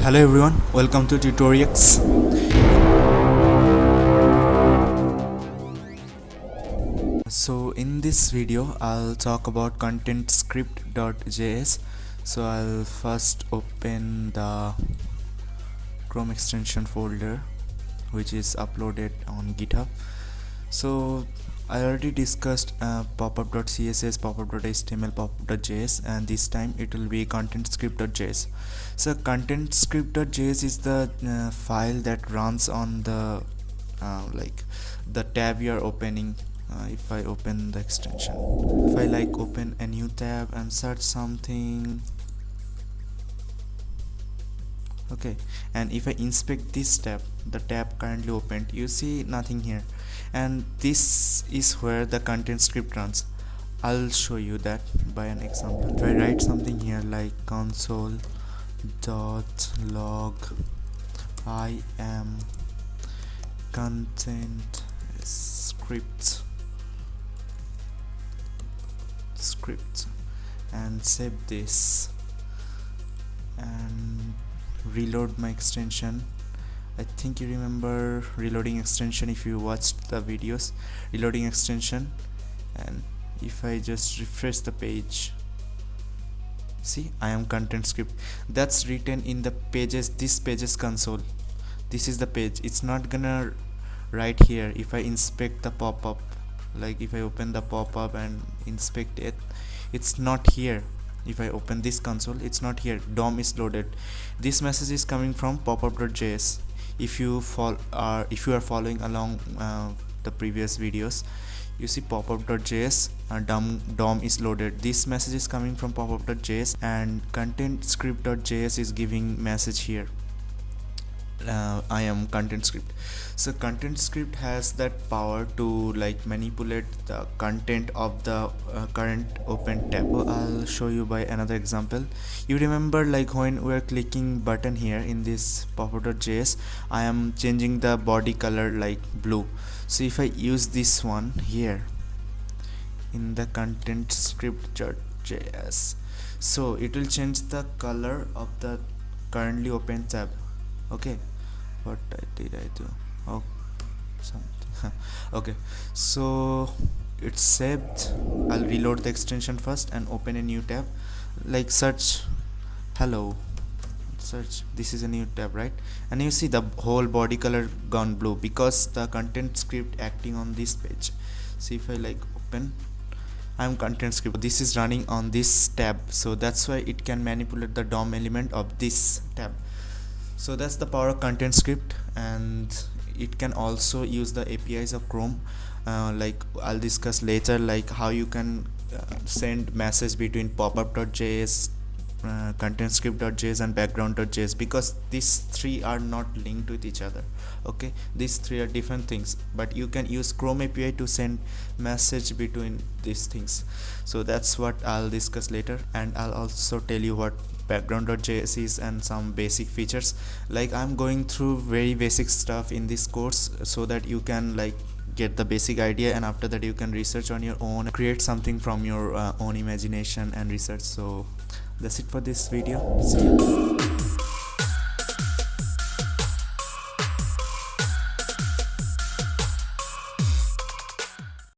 Hello everyone, welcome to TUTORIEX. So in this video I'll talk about contentscript.js. So I'll first open the Chrome extension folder which is uploaded on GitHub. So I already discussed popup.css, popup.html, popup.js, and this time it will be contentscript.js. So contentscript.js is the file that runs on the like the tab you are opening. If I open the extension, if I open a new tab and search something, okay, and if I inspect this tab, the tab currently opened, you see nothing here, and this is where the content script runs. I'll show you that by an example. If I write something here like console.log I am content script and save this and reload my extension. I think you remember reloading extension if you watched the videos. Reloading extension, and if I just refresh the page, see, I am content script. That's written in the pages, this pages console. This is the page. It's not gonna write here. If I inspect the pop-up, like if I open the pop-up and inspect it, it's not here. If I open this console, it's not here. DOM is loaded. This message is coming from popup.js. If you are following along the previous videos, you see popup.js, DOM is loaded. This message is coming from popup.js, and contentscript.js is giving message here. I am content script. So content script has that power to manipulate the content of the current open tab. So I'll show you by another example. You remember when we're clicking button here in this popup.js, I am changing the body color blue. So if I use this one here in the content script.js, so it will change the color of the currently open tab. Okay, what did I do? Oh, something. Okay, so it's saved. I'll reload the extension first and open a new tab, search hello, search. This is a new tab, right? And you see the whole body color gone blue because the content script acting on this page. See, if I open, I'm content script. This is running on this tab, so that's why it can manipulate the DOM element of this tab. So that's the power of content script, and it can also use the APIs of Chrome. I'll discuss later how you can send message between popup.js, contentscript.js and background.js, because these three are not linked with each other. Okay, these three are different things, but you can use Chrome API to send message between these things. So that's what I'll discuss later, and I'll also tell you what background.js is and some basic features. I'm going through very basic stuff in this course so that you can get the basic idea, and after that you can research on your own, create something from your own imagination and research. So that's it for this video. See you.